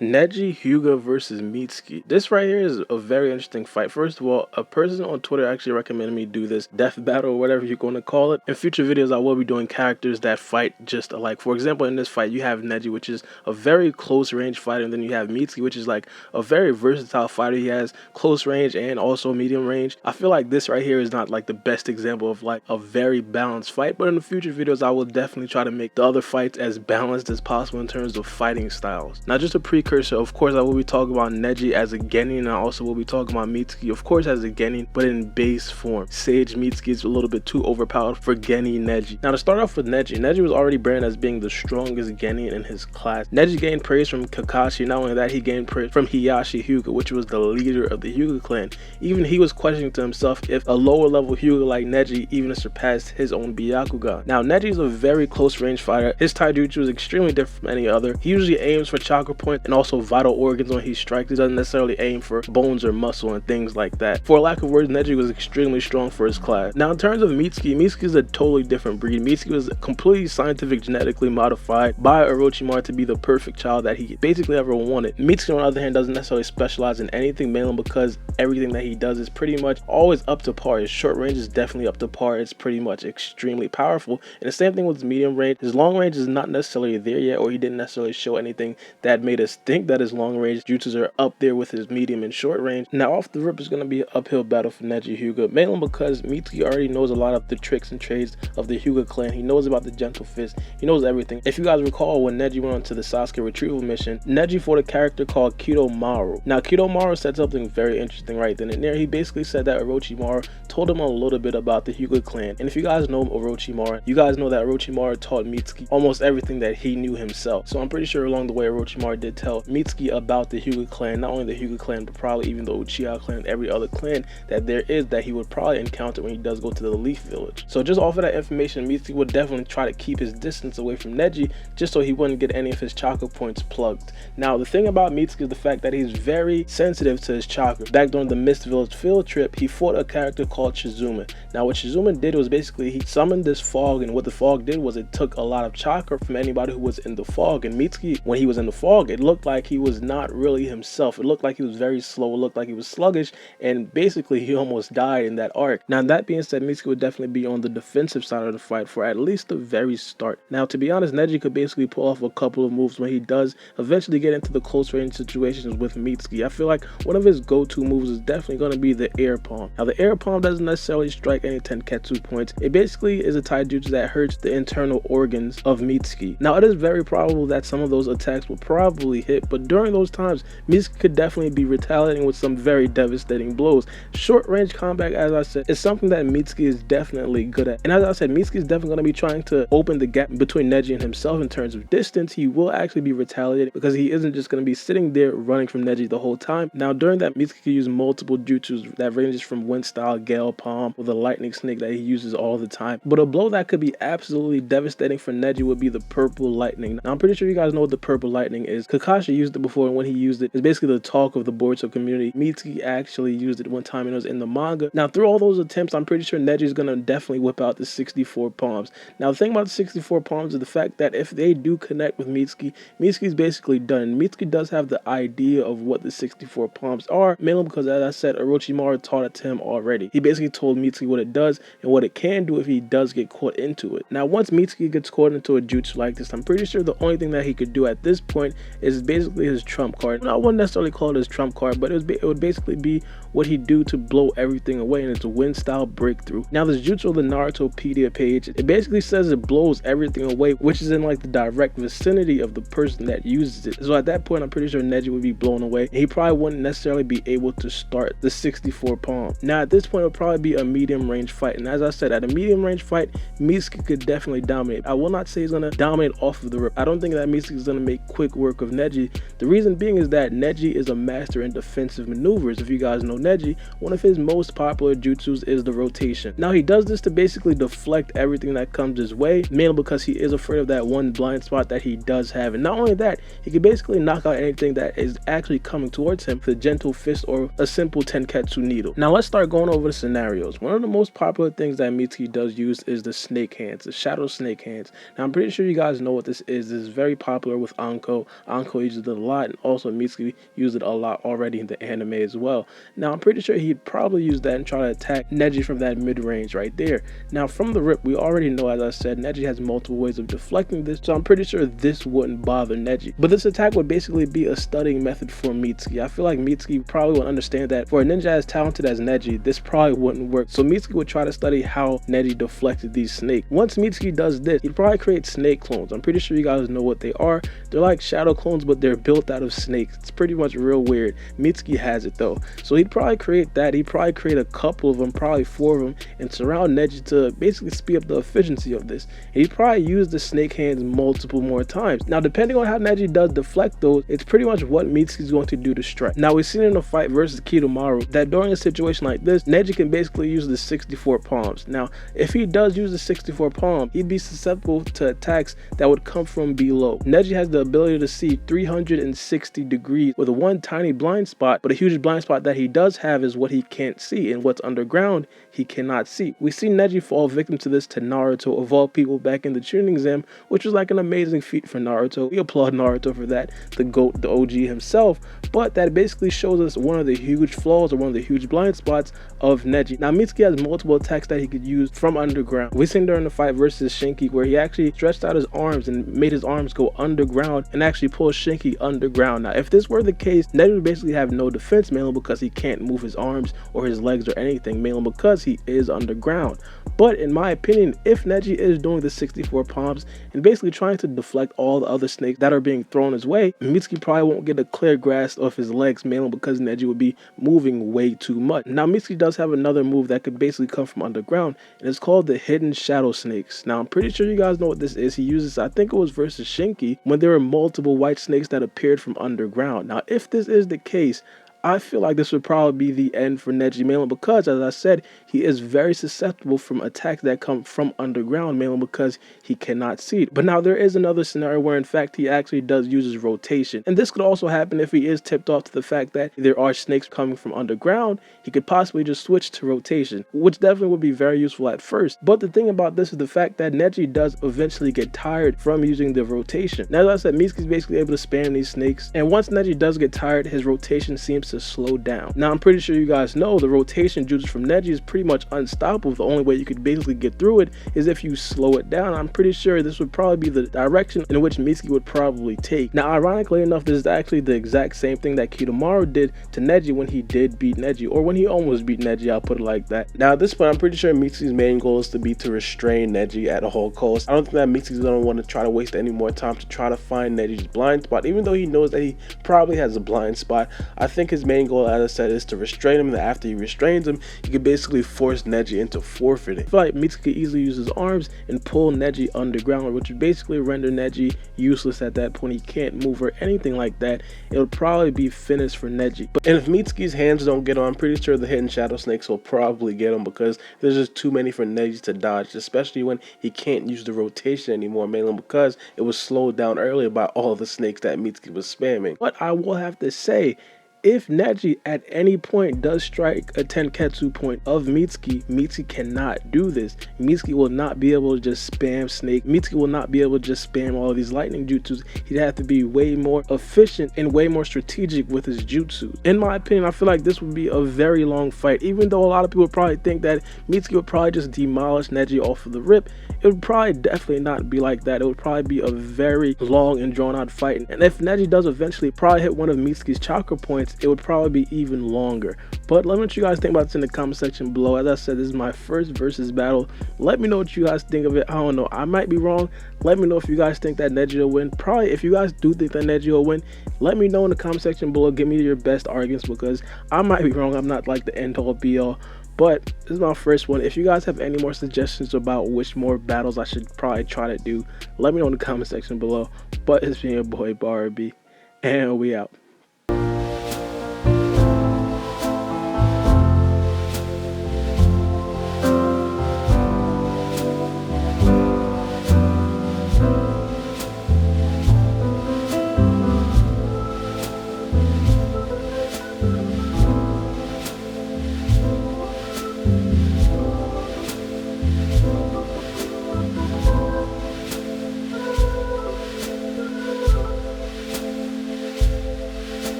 Neji Hyuga versus Mitsuki. This right here is a very interesting fight. First of all, a person on Twitter actually recommended me do this death battle or whatever you're going to call it. In future videos, I will be doing characters that fight just alike. For example, in this fight, you have Neji, which is a very close range fighter, and then you have Mitsuki, which is like a very versatile fighter. He has close range and also medium range. I feel like this right here is not like the best example of like a very balanced fight, but in the future videos, I will definitely try to make the other fights as balanced as possible in terms of fighting styles. Now, just a precursor, of course, I will be talking about Neji as a Genin, and I also will be talking about Mitsuki, of course, as a Genin, but in base form. Sage Mitsuki is a little bit too overpowered for Genin Neji. Now, to start off with Neji, Neji was already branded as being the strongest Genin in his class. Neji gained praise from Kakashi. Not only that, he gained praise from Hiyashi Hyuga, which was the leader of the Hyuga clan. Even he was questioning to himself if a lower level Hyuga like Neji even surpassed his own Byakugan. Now, Neji is a very close range fighter. His taijutsu is extremely different from any other. He usually aims for chakra point and also vital organs when he strikes. He doesn't necessarily aim for bones or muscle and things like that. For lack of words, Neji was extremely strong for his class. Now, in terms of Mitsuki, Mitsuki is a totally different breed. Mitsuki was completely scientific, genetically modified by Orochimaru to be the perfect child that he basically ever wanted. Mitsuki, on the other hand, doesn't necessarily specialize in anything, mainly because everything that he does is pretty much always up to par. His short range is definitely up to par. It's pretty much extremely powerful. And the same thing with his medium range. His long range is not necessarily there yet, or he didn't necessarily show anything that made us think that his long range jutsus are up there with his medium and short range. Now, off the rip, is going to be an uphill battle for Neji Hyuga, mainly because Mitsuki already knows a lot of the tricks and trades of the Hyuga clan. He knows about the gentle fist. He knows everything. If you guys recall, when Neji went on to the Sasuke retrieval mission, Neji fought a character called Kidomaru. Now, Kidomaru said something very interesting right then and there. He basically said that Orochimaru told him a little bit about the Hyuga clan. And if you guys know Orochimaru, you guys know that Orochimaru taught Mitsuki almost everything that he knew himself. So I'm pretty sure along the way, Orochimaru did tell Mitsuki about the Hyuga clan, not only the Hyuga clan, but probably even the Uchiha clan and every other clan that there is that he would probably encounter when he does go to the Leaf Village. So just off of that information, Mitsuki would definitely try to keep his distance away from Neji just so he wouldn't get any of his chakra points plugged. Now, the thing about Mitsuki is the fact that he's very sensitive to his chakra. Back during the Mist Village field trip, he fought a character called Shizuma. Now, what Shizuma did was basically he summoned this fog, and what the fog did was it took a lot of chakra from anybody who was in the fog. And Mitsuki, when he was in the fog, it looked like he was not really himself. It looked like he was very slow. It looked like he was sluggish, and basically he almost died in that arc. Now, that being said, Mitsuki would definitely be on the defensive side of the fight for at least the very start. Now, to be honest, Neji could basically pull off a couple of moves when he does eventually get into the close range situations with Mitsuki. I feel like one of his go-to moves is definitely going to be the air palm. Now, the air palm doesn't necessarily strike any Tenketsu points. It basically is a taijutsu that hurts the internal organs of Mitsuki. Now, it is very probable that some of those attacks will probably hit, but during those times, Mitsuki could definitely be retaliating with some very devastating blows. Short range combat, as I said, is something that Mitsuki is definitely good at. And as I said, Mitsuki is definitely going to be trying to open the gap between Neji and himself in terms of distance. He will actually be retaliating because he isn't just going to be sitting there running from Neji the whole time. Now, during that, Mitsuki can use multiple jutsus that ranges from wind style, gale palm, with a lightning snake that he uses all the time. But a blow that could be absolutely devastating for Neji would be the purple lightning. Now, I'm pretty sure you guys know what the purple lightning is. Kakashi used it before, and when he used it, it's basically the talk of the Boruto community. Mitsuki actually used it one time, and it was in the manga. Now, through all those attempts, I'm pretty sure Neji's gonna definitely whip out the 64 palms. Now, the thing about the 64 palms is the fact that if they do connect with Mitsuki, Mitsuki's basically done. Mitsuki does have the idea of what the 64 palms are, mainly because, as I said, Orochimaru taught it to him already. He basically told Mitsuki what it does and what it can do if he does get caught into it. Now, once Mitsuki gets caught into a jutsu like this, I'm pretty sure the only thing that he could do at this point is basically his trump card. Now, I wouldn't necessarily call it his trump card, but it would basically be what he'd do to blow everything away, and it's a wind style breakthrough. Now, this jutsu on the Narutopedia page, it basically says it blows everything away, which is in like the direct vicinity of the person that uses it. So at that point, I'm pretty sure Neji would be blown away, and he probably wouldn't necessarily be able to start the 64 palm. Now, at this point, it would probably be a medium range fight, and as I said, at a medium range fight, Mitsuki could definitely dominate. I will not say he's gonna dominate off of the rip. I don't think that Mitsuki is gonna make quick work of Neji. The reason being is that Neji is a master in defensive maneuvers. If you guys know Neji, one of his most popular jutsus is the rotation. Now, he does this to basically deflect everything that comes his way, mainly because he is afraid of that one blind spot that he does have. And not only that, he can basically knock out anything that is actually coming towards him with a gentle fist or a simple Tenketsu needle. Now, let's start going over the scenarios. One of the most popular things that Mitsuki does use is the snake hands, the shadow snake hands. Now, I'm pretty sure you guys know what this is. This is very popular with Anko. Anko uses it a lot, and also Mitsuki used it a lot already in the anime as well. Now, I'm pretty sure he'd probably use that and try to attack Neji from that mid-range right there. Now, from the rip, we already know, as I said, Neji has multiple ways of deflecting this, so I'm pretty sure this wouldn't bother Neji. But this attack would basically be a studying method for Mitsuki. I feel like Mitsuki probably would understand that for a ninja as talented as Neji, this probably wouldn't work. So Mitsuki would try to study how Neji deflected these snakes. Once Mitsuki does this, he'd probably create snake clones. I'm pretty sure you guys know what they are. They're like shadow clones, but they're built out of snakes. It's pretty much real weird. Mitsuki has it though. So he'd probably create that. He'd probably create a couple of them, probably 4 of them, and surround Neji to basically speed up the efficiency of this. And he'd probably use the snake hands multiple more times. Now, depending on how Neji does deflect those, it's pretty much what Mitsuki's going to do to strike. Now, we've seen in a fight versus Kidomaru that during a situation like this, Neji can basically use the 64 palms. Now, if he does use the 64 palm, he'd be susceptible to attacks that would come from below. Neji has the ability to see 360 degrees with one tiny blind spot, but a huge blind spot that he does have is what he can't see, and what's underground he cannot see. We see Neji fall victim to this to Naruto of all people back in the Chunin exam, which was like an amazing feat for Naruto. We applaud Naruto for that, the GOAT, the OG himself, but that basically shows us one of the huge flaws or one of the huge blind spots of Neji. Now, Mitsuki has multiple attacks that he could use from underground. We seen during the fight versus Shinki where he actually stretched out his arms and made his arms go underground and actually pulled Shinki underground. Now, if this were the case, Neji would basically have no defense, mainly because he can't move his arms or his legs or anything, mainly because he is underground. But in my opinion, if Neji is doing the 64 palms and basically trying to deflect all the other snakes that are being thrown his way, Mitsuki probably won't get a clear grasp of his legs, mainly because Neji would be moving way too much. Now, Mitsuki does have another move that could basically come from underground, and it's called the hidden shadow snakes. Now, I'm pretty sure you guys know what this is. He uses, I think it was versus Shinki, when there were multiple white snakes that appeared from underground. Now, if this is the case, I feel like this would probably be the end for Neji, mainly because, as I said, he is very susceptible from attacks that come from underground, mainly because he cannot see it. But now there is another scenario where, in fact, he actually does use his rotation. And this could also happen if he is tipped off to the fact that there are snakes coming from underground. He could possibly just switch to rotation, which definitely would be very useful at first. But the thing about this is the fact that Neji does eventually get tired from using the rotation. Now, as I said, Mitsuki's basically able to spam these snakes. And once Neji does get tired, his rotation seems to slow down. Now, I'm pretty sure you guys know the rotation jutsu from Neji is pretty much unstoppable. The only way you could basically get through it is if you slow it down. I'm pretty sure this would probably be the direction in which Mitsuki would probably take. Now, ironically enough, this is actually the exact same thing that Kidomaru did to Neji when he did beat Neji, or when he almost beat Neji, I'll put it like that. Now, at this point, I'm pretty sure Mitsuki's main goal is to restrain Neji at all costs. I don't think that Mitsuki's gonna want to try to waste any more time to try to find Neji's blind spot, even though he knows that he probably has a blind spot. I think his main goal, as I said, is to restrain him, and after he restrains him, he can basically force Neji into forfeiting. I feel like Mitsuki could easily use his arms and pull Neji underground, which would basically render Neji useless at that point. He can't move or anything like that. It would probably be finished for Neji. And if Mitsuki's hands don't get on, I'm pretty sure the hidden shadow snakes will probably get him, because there's just too many for Neji to dodge, especially when he can't use the rotation anymore, mainly because it was slowed down earlier by all the snakes that Mitsuki was spamming. But I will have to say, if Neji at any point does strike a Tenketsu point of Mitsuki, Mitsuki cannot do this. Mitsuki will not be able to just spam snake. Mitsuki will not be able to just spam all of these lightning jutsus. He'd have to be way more efficient and way more strategic with his jutsu. In my opinion, I feel like this would be a very long fight. Even though a lot of people probably think that Mitsuki would probably just demolish Neji off of the rip, it would probably definitely not be like that. It would probably be a very long and drawn out fight. And if Neji does eventually probably hit one of Mitsuki's chakra points, it would probably be even longer. But let me know what you guys think about this in the comment section below. As I said, this is my first versus battle. Let me know what you guys think of it. I don't know, I might be wrong. Let me know if you guys think that Neji will win. Probably if you guys do think that Neji will win, let me know in the comment section below. Give me your best arguments, because I might be wrong. I'm not like the end all be all. But this is my first one. If you guys have any more suggestions about which more battles I should probably try to do, let me know in the comment section below. But it's been your boy Barbie, and we out.